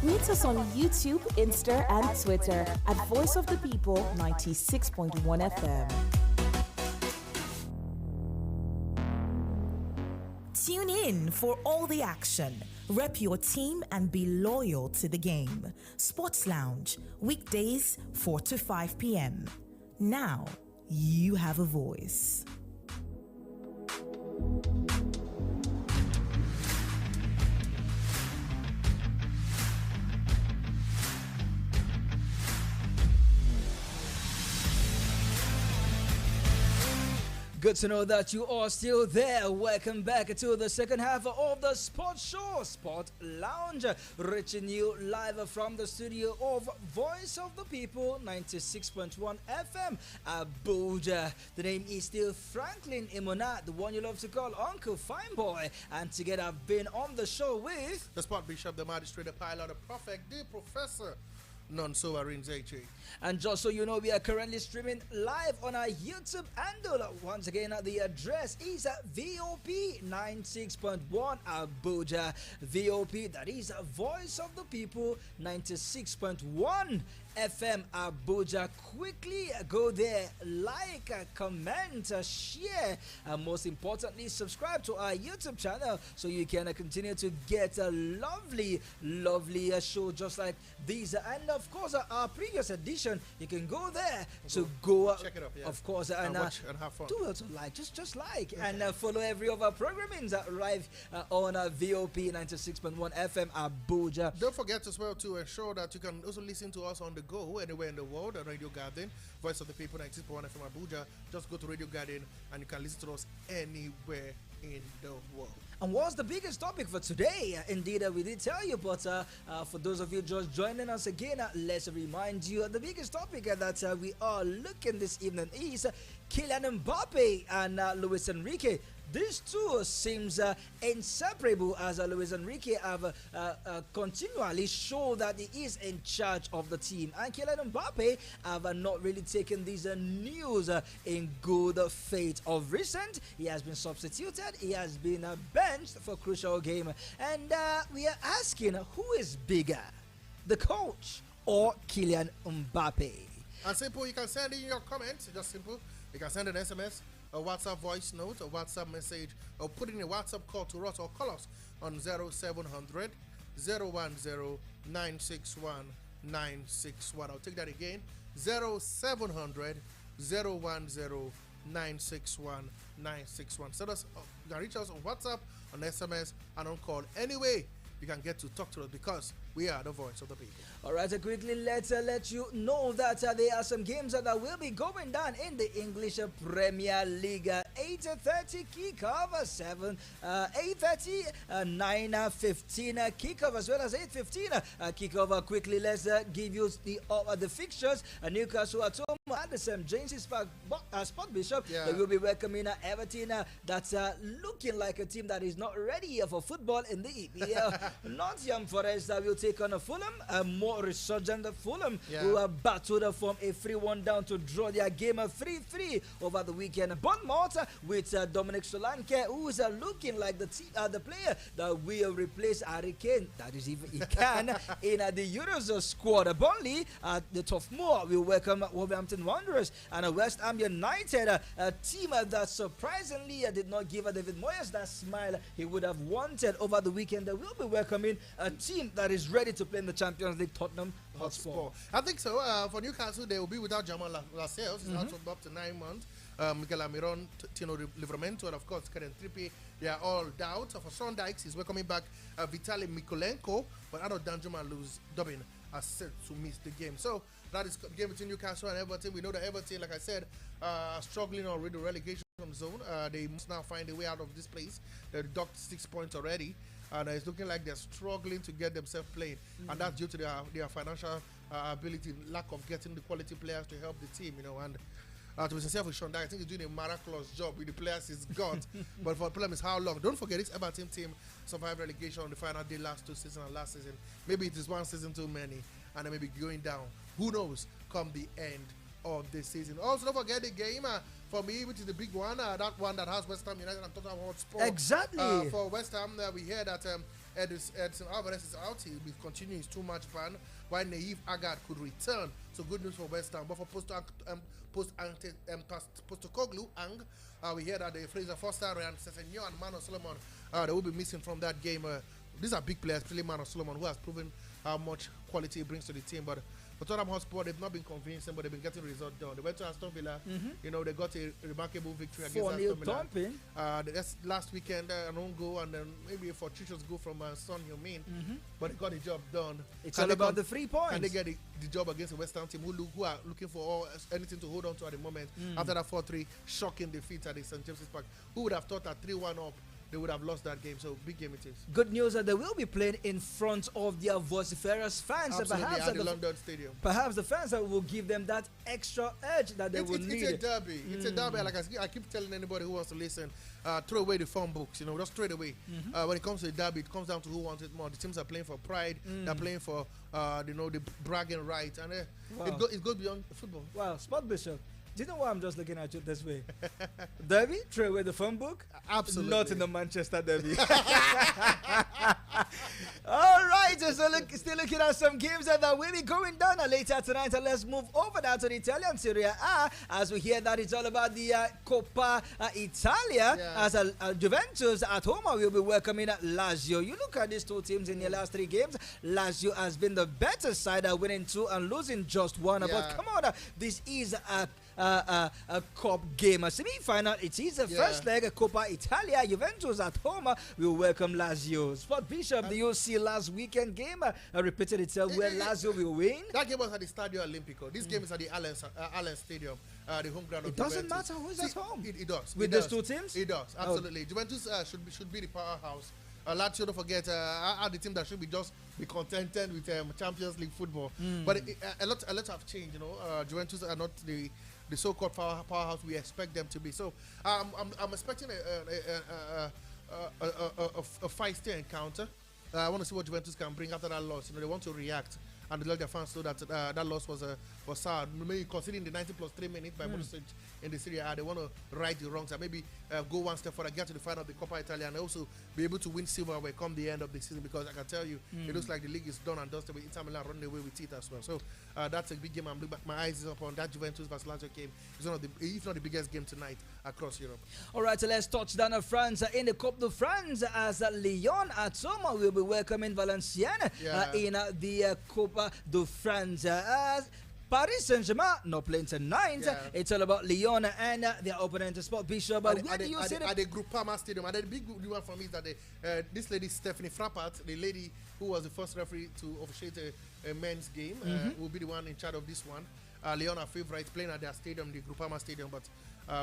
[SPEAKER 10] Meet us on YouTube, Insta, and Twitter at Voice of the People 96.1 FM. Tune in for all the action. Rep your team and be loyal to the game. Sports Lounge, weekdays 4 to 5 p.m. Now you have a voice.
[SPEAKER 1] Good to know that you are still there. Welcome back to the second half of the Sports Show, Sport Lounge, reaching you live from the studio of Voice of the People, 96.1 FM, Abuja. The name is still Franklin Imona, the one you love to call Uncle Fineboy. And together I've been on the show with
[SPEAKER 2] the Sport Bishop, the Magistrate, the Pilot, the Prophet, the Professor, none so Arin Zayche.
[SPEAKER 1] And just so you know, we are currently streaming live on our YouTube handle. Once again, the address is VOP 96.1 Abuja. VOP, that is Voice of the People 96.1 FM Abuja. Quickly go there, like, comment, share, and most importantly, subscribe to our YouTube channel so you can continue to get a lovely show just like these. And of course, our previous edition, you can go there to go
[SPEAKER 2] check it up, yeah.
[SPEAKER 1] Of course, and
[SPEAKER 2] watch and have fun.
[SPEAKER 1] Do also like, just like, and follow every of our programmings live on VOP 96.1 FM Abuja.
[SPEAKER 2] Don't forget as well to ensure that you can also listen to us on the go anywhere in the world at Radio Garden, Voice of the People 96.1 FM Abuja. Just go to Radio Garden and you can listen to us anywhere in the world.
[SPEAKER 1] And what's the biggest topic for today? Indeed, we did tell you, but for those of you just joining us again, let's remind you the biggest topic that we are looking this evening is Kylian Mbappe and Luis Enrique. These two seems inseparable, as Luis Enrique have continually shown that he is in charge of the team. And Kylian Mbappe have not really taken these news in good faith. Of recent, he has been substituted, he has been benched for crucial game. And we are asking, who is bigger, the coach or Kylian Mbappe?
[SPEAKER 2] And simple, you can send in your comments. Just simple. You can send an SMS, a WhatsApp voice note, a WhatsApp message, or put in a WhatsApp call to us, or call us on 0700 010 961 961. I'll take that again. 0700 010 961 961. Send us, you can reach us on WhatsApp, on SMS, and on call. Anyway, you can get to talk to us because we are the voice of the people.
[SPEAKER 1] All right, quickly let's let you know that there are some games that will be going down in the English Premier League. 8:30 kickoff, 8:30, 9:15 kickoff, as well as 8:15 kickoff. Quickly, let's give you the fixtures. Newcastle at home at the St. James's Park Sport Bishop. They will be welcoming Everton. That's looking like a team that is not ready for football in the EPL. Nottingham Forest will take on Fulham, more resurgent Fulham, who are battled from a 3-1 down to draw their game 3-3 over the weekend. Bournemouth with Dominic Solanke, who's looking like the player that will replace Harry Kane, that is if he can, in the Euros squad. Burnley at the Tough Moor will welcome Wolverhampton Wanderers, and West Ham United, a team that surprisingly did not give David Moyes that smile he would have wanted over the weekend. They will be welcoming a team that is ready to play in the Champions League, Tottenham Hotspur.
[SPEAKER 2] I think so. For Newcastle, they will be without Jamal Lascelles. He's out for up to 9 months. Miguel Almiron, Tino Livramento, and of course Karen Trippier. They are all doubt. For Sean Dykes, he's welcoming back Vitaly Mikolenko, but Arnold Danjuma Luz Dubbin are set to miss the game. So that is the game between Newcastle and Everton. We know that Everton, like I said, are struggling already the relegation zone. They must now find a way out of this place. They docked 6 points already. And it's looking like they're struggling to get themselves playing. And that's due to their financial ability, lack of getting the quality players to help the team, you know. And to be sincere with Sean Dykes, I think he's doing a miraculous job with the players he's got. But the problem is how long. Don't forget, this Everton team survived relegation on the final day last 2 seasons and last season. Maybe it is 1 season too many, and they may be going down. Who knows come the end of the season. Also, don't forget the game for me, which is the big one, that one that has West Ham United and Tottenham Hotspur.
[SPEAKER 1] Exactly.
[SPEAKER 2] For West Ham, we hear that Edson Alvarez is out. He'll be continuing his 2 match ban, while Naif Agard could return. So good news for West Ham. But for Postacoglu, we hear that the Fraser Foster and Sesenyo and Mano Solomon, they will be missing from that game. These are big players, particularly Mano Solomon, who has proven how much quality he brings to the team. But for Tottenham Hotspur, they've not been convincing, but they've been getting results done. They went to Aston Villa. You know, they got a remarkable victory against Aston Villa. That's last weekend, an own goal, and then maybe a fortuitous goal from Son Heung-min. But they got the job done.
[SPEAKER 1] It's all about the 3 points.
[SPEAKER 2] And they get the job against the West Ham team, who are looking for anything to hold on to at the moment. After that 4-3 shocking defeat at the St. James's Park. Who would have thought that 3-1 up, they would have lost that game? So big game it is.
[SPEAKER 1] Good news that they will be playing in front of their vociferous fans.
[SPEAKER 2] Absolutely, perhaps at the London Stadium.
[SPEAKER 1] Perhaps the fans that will give them that extra edge that they will need.
[SPEAKER 2] It's a derby. It's a derby. Like I keep telling anybody who wants to listen, throw away the phone books. You know, just throw it away. When it comes to the derby, it comes down to who wants it more. The teams are playing for pride. They're playing for the bragging right, and it goes beyond football.
[SPEAKER 1] Wow, Sport Bishop. Do you know why I'm just looking at you this way? Derby? Throw away the phone book?
[SPEAKER 2] Absolutely.
[SPEAKER 1] Not in the Manchester Derby. All right, so still looking at some games that will be going down later tonight. And let's move over now to the Italian Serie A as we hear that it's all about the Coppa Italia. As Juventus at home will be welcoming Lazio. You look at these 2 teams in the last 3 games. Lazio has been the better side, winning 2 and losing just 1. But come on, this is a cup game, a semi-final. It is the first leg, Coppa Italia. Juventus at home will welcome Lazio. Sport Bishop, do you see last weekend game repeated itself where Lazio will win?
[SPEAKER 2] That game was at the Stadio Olimpico. This game is at the Allianz Stadium, the home ground of Juventus.
[SPEAKER 1] It doesn't matter who's at home.
[SPEAKER 2] It does.
[SPEAKER 1] With these 2 teams?
[SPEAKER 2] It does, absolutely. Juventus should be the powerhouse. Lazio, don't forget, are the team that should be contented with Champions League football. But a lot have changed. You know, Juventus are not the so-called powerhouse we expect them to be. So I'm expecting a feisty encounter. I want to see what Juventus can bring after that loss. You know, they want to react and let their fans know that that loss was was sad. Maybe considering the 90 plus 3 minutes by Modric in the Serie A, they want to right the wrongs and maybe go one step further, get to the final of the Coppa Italia, and also be able to win silverware come the end of the season. Because I can tell you, it looks like the league is done and dusted with Inter Milan running away with it as well. So that's a big game. I'm looking back. My eyes is upon that Juventus versus Lazio game. It's one of the, if not the biggest game tonight across Europe.
[SPEAKER 1] All right, so let's touch down on France in the Coupe de France as Lyon at home will be welcoming Valenciennes in the Coupe de France. Paris Saint-Germain not playing tonight. It's all about Lyon and their opponent, Sport Bishop. Where do you see
[SPEAKER 2] at the Groupama Stadium? And the big one for me is that this lady, Stephanie Frappart, the lady who was the first referee to officiate a men's game, will be the one in charge of this one. Lyon are favourites playing at their stadium, the Groupama Stadium, but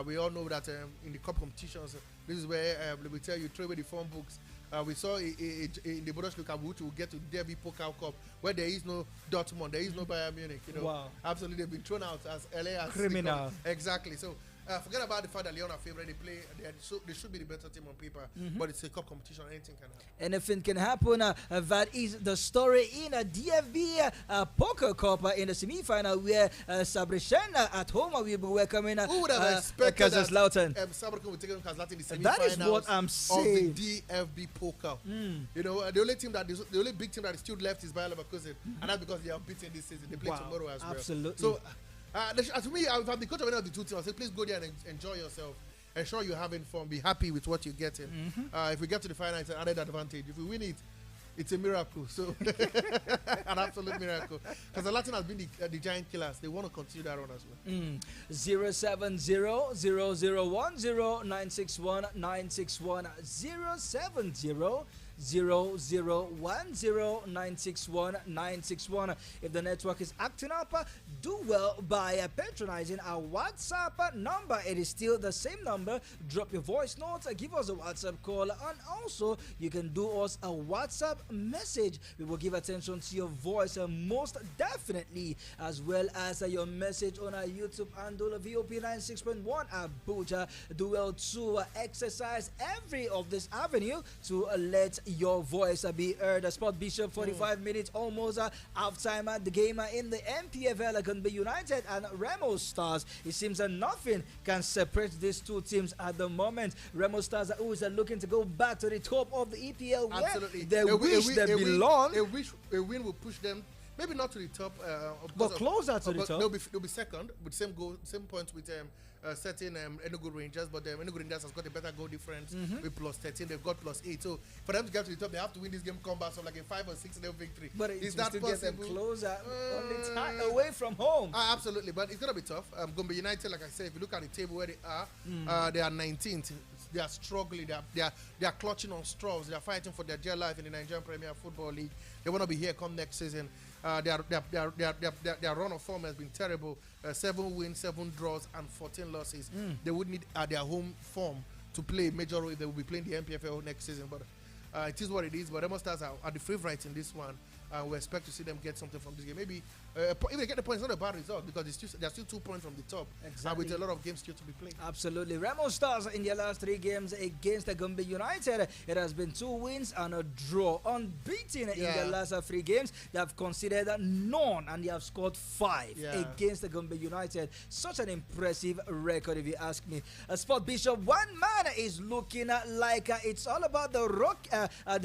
[SPEAKER 2] we all know that in the cup competitions, this is where we tell you, throw away the form books. We saw in the Bundesliga, which will get to Derby Pokal Cup, where there is no Dortmund, there is no Bayern Munich. Absolutely, they've been thrown out as LA as
[SPEAKER 1] criminal.
[SPEAKER 2] Exactly. So forget about the fact that Lyon are favourite. They should be the better team on paper, but it's a cup competition. Anything can happen.
[SPEAKER 1] Anything can happen. That is the story in a DFB Poker Cup in the semi-final, where Saarbrücken at home will be welcoming
[SPEAKER 2] who would have expected
[SPEAKER 1] Kaiserslautern.
[SPEAKER 2] Saarbrücken will take on Kaiserslautern in the semi-finals.
[SPEAKER 1] That is what I'm saying.
[SPEAKER 2] Of the DFB Poker. You know, the only big team that is still left is Bayer Leverkusen, and that's because they are beaten this season. They play tomorrow as well.
[SPEAKER 1] Absolutely.
[SPEAKER 2] So. To me, if I'm the coach of any of the two teams, I'll say please go there and enjoy yourself. Ensure you're having fun. Be happy with what you're getting. If we get to the final, it's an added advantage. If we win it, it's a miracle. So an absolute miracle. Because the Latin has been the giant killers. They want to continue that run as well.
[SPEAKER 1] 070-0010961 010-961-961. If the network is acting up, do well by patronizing our WhatsApp number. It is still the same number. Drop your voice notes, give us a WhatsApp call, and also you can do us a WhatsApp message. We will give attention to your voice most definitely, as well as your message on our YouTube handle VOP 96.1 Abuja. Do well to exercise every of this avenue to let your voice be heard. Sport Bishop, 45 minutes almost half time at the game in the MPFL. Gombe United and Remo Stars. It seems that nothing can separate these two teams at the moment. Remo Stars are always looking to go back to the top of the EPL.
[SPEAKER 2] Absolutely.
[SPEAKER 1] They wish they belong.
[SPEAKER 2] A win will push them. Maybe not to the top,
[SPEAKER 1] but closer to the top.
[SPEAKER 2] They'll be second with same goal, same points with certain Enugu Rangers, but Enugu Rangers has got a better goal difference with plus 13. They've got plus 8. So for them to get to the top, they have to win this game, come back so like a 5 or 6-0 victory.
[SPEAKER 1] But is that possible? Get them closer, only away from home.
[SPEAKER 2] Absolutely, but it's gonna be tough. Gombe United, like I said, if you look at the table where they are 19th. They are struggling. They are clutching on straws. They are fighting for their dear life in the Nigerian Premier Football League. They want to be here come next season. Their run of form has been terrible. 7 wins, 7 draws, and 14 losses. They would need their home form to play a major role if they will be playing the MPFL next season. But it is what it is. But Remo Stars are the favourites in this one. We expect to see them get something from this game. Maybe if they get the points, it's not a bad result because they're still 2 points from the top.
[SPEAKER 1] Exactly.
[SPEAKER 2] With a lot of games still to be played.
[SPEAKER 1] Absolutely. Remo Stars in their last 3 games against the Gombe United, it has been 2 wins and a draw. Unbeaten in their last 3 games. They have conceded none and they have scored 5 against the Gombe United. Such an impressive record, if you ask me. Sport Bishop, one man is looking like it's all about the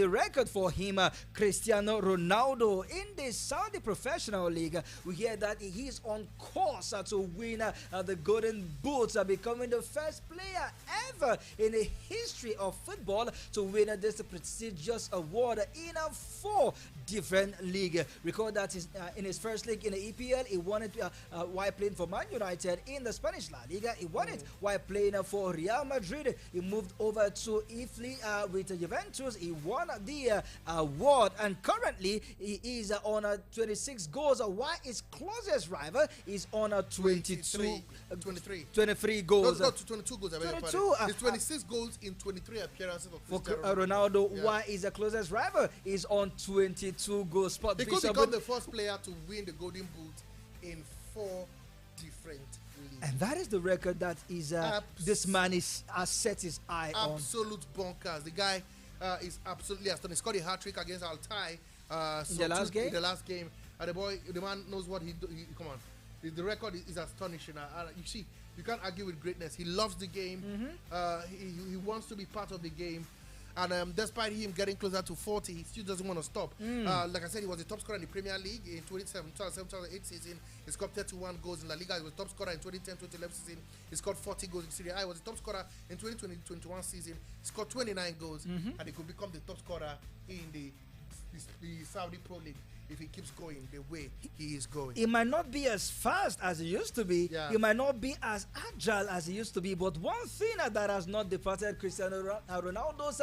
[SPEAKER 1] record for him, Cristiano Ronaldo. In the Saudi Professional League, we hear that he's on course to win the Golden Boot, becoming the first player ever in the history of football to win this prestigious award in 4 different leagues. Record that in his first league in the EPL, he won it while playing for Man United. In the Spanish La Liga, he won it while playing for Real Madrid. He moved over to Italy with Juventus. He won the award, and currently he is on 26 goals, while his closest rival is on 23 goals.
[SPEAKER 2] No, 22 goals. 22. It's 26 goals in 23 appearances
[SPEAKER 1] for Ronaldo, while his closest rival is on 22 goals.
[SPEAKER 2] He could become the first player to win the Golden Boot in 4 different leagues.
[SPEAKER 1] And that is the record that is this man has set his eye on.
[SPEAKER 2] Absolute bonkers. The guy is absolutely astonishing. He scored a hat-trick against Altai.
[SPEAKER 1] In the last game?
[SPEAKER 2] In the last game. And the man knows what he come on. The record is astonishing. You see, you can't argue with greatness. He loves the game. He wants to be part of the game. And despite him getting closer to 40, he still doesn't want to stop. Like I said, he was the top scorer in the Premier League in 2007-2008 season. He scored 31 goals in La Liga. He was top scorer in 2010-2011 season. He scored 40 goals in Serie A. He was the top scorer in 2020-21 season. He scored 29 goals, and he could become the top scorer in the Saudi Pro League if he keeps going the way he is going.
[SPEAKER 1] He might not be as fast as he used to be. He might not be as agile as he used to be. But one thing that has not departed Cristiano Ronaldo's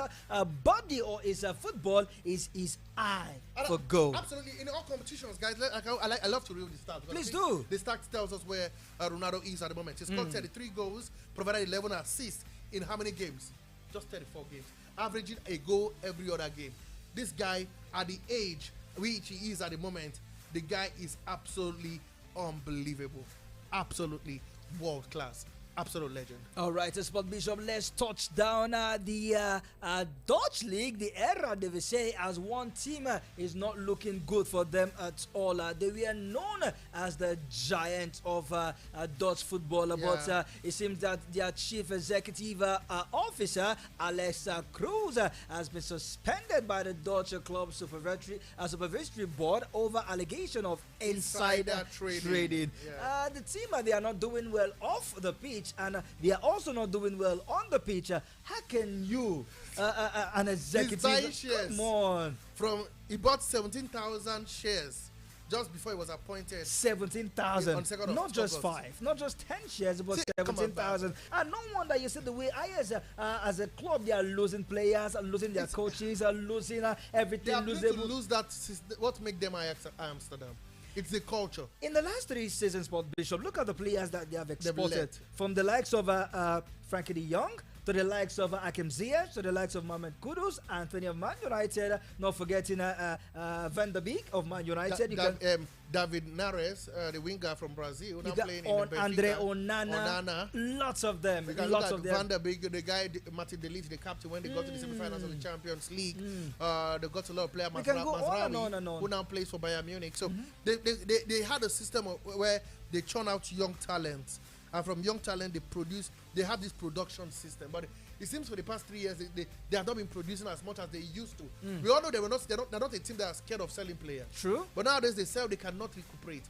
[SPEAKER 1] body or his football is his eye for goal.
[SPEAKER 2] Absolutely. In all competitions, guys, I love to read the stats.
[SPEAKER 1] Please do.
[SPEAKER 2] The stats tells us where Ronaldo is at the moment. He scored 33 goals, provided 11 assists in how many games? Just 34 games. Averaging a goal every other game. This guy, at the age which he is at the moment, the guy is absolutely unbelievable. Absolutely world class. Absolute legend.
[SPEAKER 1] All right, Sport Bishop, let's touch down the Dutch League, the Eredivisie, as one team is not looking good for them at all. They were known as the giants of Dutch football, but it seems that their chief executive officer, Alex Cruz, has been suspended by the Dutch club supervisory board over allegation of insider trading. The team, they are not doing well off the pitch, and they are also not doing well on the pitch. How can you, an executive, come on?
[SPEAKER 2] He bought 17,000 shares just before he was appointed.
[SPEAKER 1] 17,000, not just 5, not just 10 shares, but 17,000. And no wonder you see the way as a club, they are losing players, are losing their coaches, are losing everything.
[SPEAKER 2] They are going to lose that. What make them Amsterdam? It's the culture.
[SPEAKER 1] In the last 3 seasons, Sport Bishop, look at the players that they have exported. From the likes of Frankie de Jong, to the likes of Hakim Ziyech, to the likes of Mohamed Kudus, Anthony of Man United, not forgetting Van der Beek of Man United.
[SPEAKER 2] David Nares, the winger from Brazil, now playing in
[SPEAKER 1] Benfica. Andre Onana. Lots of them. Lots of them.
[SPEAKER 2] Van der Beek, the guy, Martin De Ligt, the captain, when they got to the semi-finals of the Champions League, they got a lot of players. Who now plays for Bayern Munich. So they had a system where they churn out young talents. And from young talent, they have this production system. But it seems for the past 3 years, they have not been producing as much as they used to. We all know they're not a team that are scared of selling players.
[SPEAKER 1] True.
[SPEAKER 2] But nowadays, they cannot recuperate.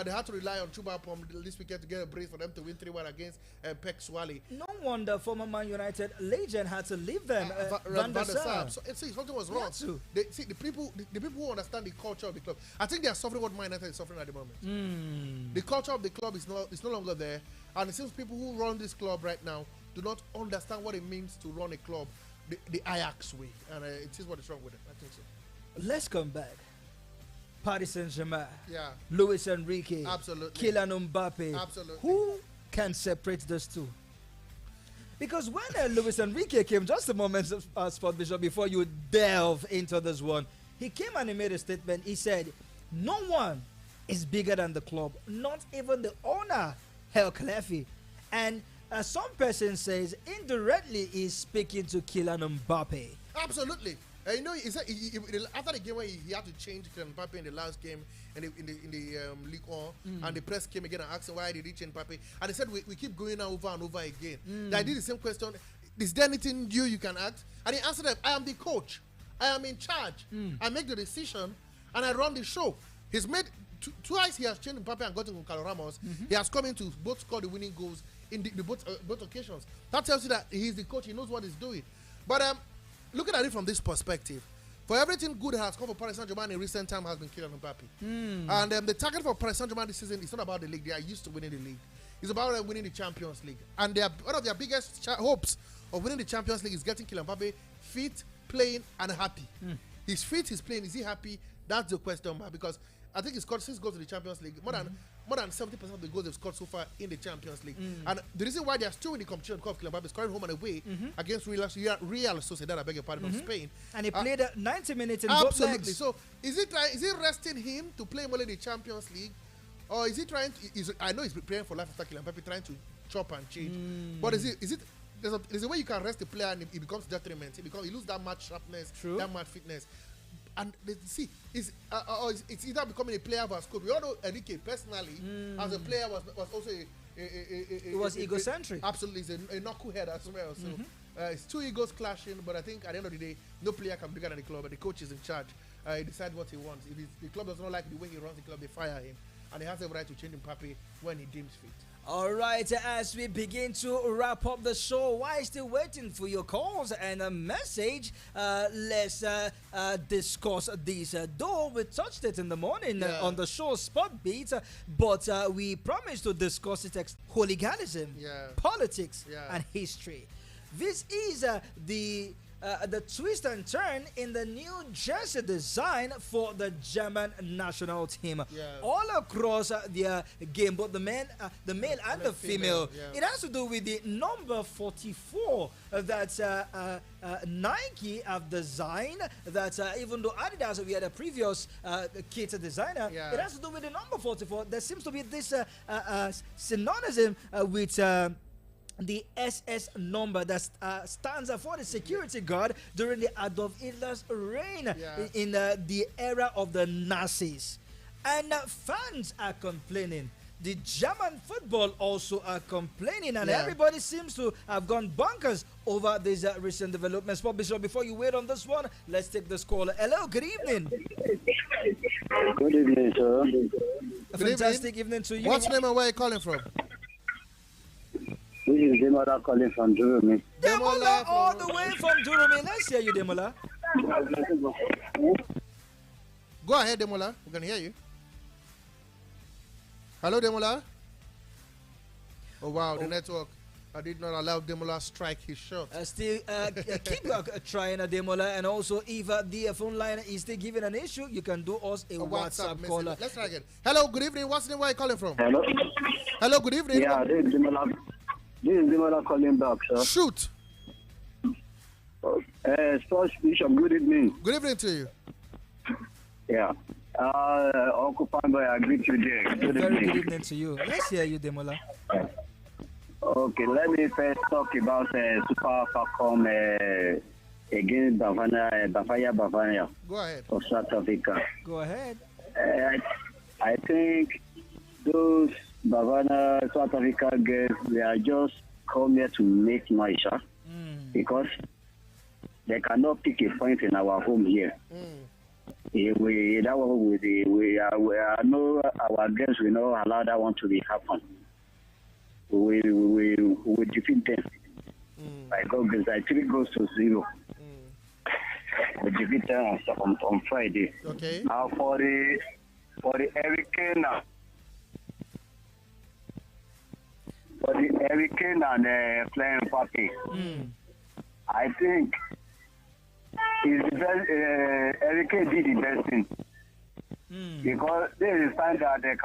[SPEAKER 2] They had to rely on Chuba Pom this weekend to get a brace for them to win 3-1 against Pek Swally.
[SPEAKER 1] No wonder former Man United legend had to leave them. Van der Sar.
[SPEAKER 2] So something was wrong. The people who understand the culture of the club, I think they are suffering what Man United is suffering at the moment. The culture of the club is no longer there. And it seems people who run this club right now do not understand what it means to run a club the Ajax way. And it is what is wrong with it. I think so.
[SPEAKER 1] Let's come back. Paris Saint-Germain.
[SPEAKER 2] Yeah.
[SPEAKER 1] Luis Enrique.
[SPEAKER 2] Absolutely.
[SPEAKER 1] Kylian Mbappe.
[SPEAKER 2] Absolutely.
[SPEAKER 1] Who can separate those two? Because when Luis Enrique came, just a moment, Sport Bishop, before you delve into this one, he came and he made a statement. He said, no one is bigger than the club, not even the owner, El Khelafi. And some person says indirectly he's speaking to Kylian Mbappe.
[SPEAKER 2] Absolutely. He said after the game where he had to change Kylian Mbappe in the last game in the League 1, and the press came again and asked him why did he change Mbappe, and he said we keep going over and over again. I did the same question. Is there anything new you can act? And he answered them, I am the coach. I am in charge. I make the decision and I run the show. He's made twice he has changed Mbappe and gotten Carlos Ramos. He has come in to both score the winning goals in both occasions. That tells you that he's the coach. He knows what he's doing. But looking at it from this perspective, for everything good that has come for Paris Saint-Germain in recent time has been Kylian Mbappe. And the target for Paris Saint-Germain this season is not about the league. They are used to winning the league. It's about winning the Champions League. And one of their biggest hopes of winning the Champions League is getting Kylian Mbappe fit, playing, and happy. He's fit, he's playing, is he happy? That's the question mark, because I think he scored 6 goals in the Champions League. More than 70% of the goals they've scored so far in the Champions League. And the reason why they are still in the competition of Kylian Mbappe, scoring home and away against Real Sociedad, I beg your pardon, from Spain.
[SPEAKER 1] And he played 90 minutes in both legs.
[SPEAKER 2] So is it resting him to play more in the Champions League? Or is he trying to, I know he's preparing for life after Kylian Mbappe, trying to chop and change. But is it there's a way you can rest the player and he becomes detriment. He loses that match sharpness, that match fitness. And see, it's either becoming a player versus coach. We all know Enrique personally, as a player, was also
[SPEAKER 1] it was egocentric.
[SPEAKER 2] Absolutely, he's a knucklehead as well. So it's two egos clashing. But I think at the end of the day, no player can be bigger than the club, but the coach is in charge. He decides what he wants. If the club does not like the way he runs the club, they fire him, and he has the right to change Mbappe when he deems fit.
[SPEAKER 1] All right, as we begin to wrap up the show, while still waiting for your calls and a message, let's discuss this. Though we touched it in the morning on the show Spot Beat, but we promised to discuss it hooliganism, politics, and history. This is the twist and turn in the new jersey design for the German national team. All across their game, both the male and the female. It has to do with the number 44 that Nike have designed. That even though Adidas, we had a previous kit designer, it has to do with the number 44. There seems to be this synonym with the SS number that stands for the security guard during the Adolf Hitler's reign in the era of the Nazis. And fans are complaining. The German football also are complaining, and everybody seems to have gone bonkers over these recent developments. But before you wait on this one, let's take this call. Hello, good evening.
[SPEAKER 12] Good evening, sir.
[SPEAKER 1] A fantastic evening to you.
[SPEAKER 2] What's your name and where are you calling from?
[SPEAKER 12] This is Demola calling from Durumi.
[SPEAKER 1] Demola, all the way from Durumi. Let's hear you, Demola.
[SPEAKER 2] Go ahead, Demola. We can hear you. Hello, Demola. Oh, wow, the network. I did not allow Demola strike his shot.
[SPEAKER 1] Still keep trying, Demola. And also, if the phone line is still giving an issue, you can do us a WhatsApp call.
[SPEAKER 2] Let's try again. Hello, good evening. What's the name? Where are you calling from?
[SPEAKER 12] Hello.
[SPEAKER 2] Hello, good evening.
[SPEAKER 12] Yeah, this is Demola calling back, sir.
[SPEAKER 2] Shoot.
[SPEAKER 12] Sports Bishop, good evening.
[SPEAKER 2] Good evening to you.
[SPEAKER 12] Yeah. Uncle Pambo, I greet you there.
[SPEAKER 1] Very good evening to you. Let's hear you, Demola.
[SPEAKER 12] Okay, let me first talk about Super Falcon against Bavaria.
[SPEAKER 2] Go ahead.
[SPEAKER 12] Of South Africa.
[SPEAKER 1] Go ahead.
[SPEAKER 12] I think those Bavaria South Africa girls, they are just come here to make noise, because they cannot pick a point in our home here. We know our girls will not allow that one to be happen. We defeat them. By God grace, I 3 goes to 0. We defeat them on Friday.
[SPEAKER 2] Okay.
[SPEAKER 12] Now for the Hurricane. For the Hurricane and playing Mbappe, I think Hurricane did the best thing. Because there is time that they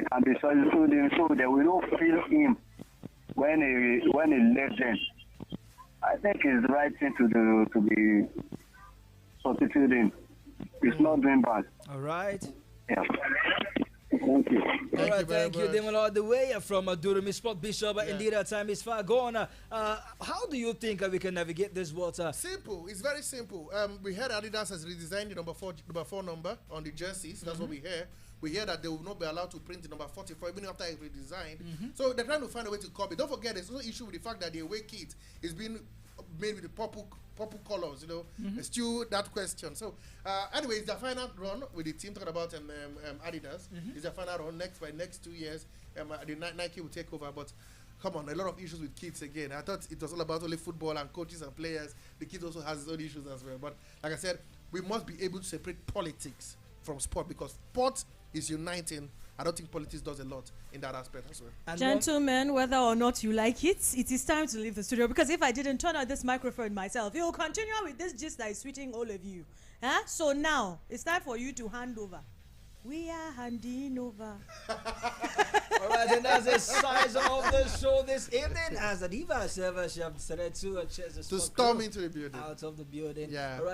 [SPEAKER 12] can be substituted, so they will not feel him when he left them. I think it's the right thing to do, to be substituting. It's not doing bad.
[SPEAKER 1] All right.
[SPEAKER 12] Yeah. Thank you.
[SPEAKER 1] All right, thank you, Demola. The way from Durumi Sport Bishop. Indeed, our time is far gone. How do you think we can navigate this water?
[SPEAKER 2] Simple. It's very simple. We heard Adidas has redesigned the number 4 number on the jerseys. That's what we hear. We hear that they will not be allowed to print the number 44 even after it's redesigned. So they're trying to find a way to copy. Don't forget, there's no issue with the fact that the away kit is being made with the purple colors, you know. It's still that question. So anyway, it's the final run with the team talking about Adidas. It's the final run. By next 2 years, the Nike will take over. But come on, a lot of issues with kids again. I thought it was all about only football and coaches and players. The kids also has its own issues as well. But like I said, we must be able to separate politics from sport, because sport is uniting. I don't think politics does a lot in that aspect as well.
[SPEAKER 11] And gentlemen, whether or not you like it, it is time to leave the studio, because if I didn't turn on this microphone myself, you'll continue with this gist that is sweeting all of you. So now, it's time for you to hand over. We are handing over.
[SPEAKER 1] All right, and that's the size of the show this evening. As the diva server, she have decided to
[SPEAKER 2] storm into the building.
[SPEAKER 1] Out of the building.
[SPEAKER 2] Yeah.
[SPEAKER 1] All right.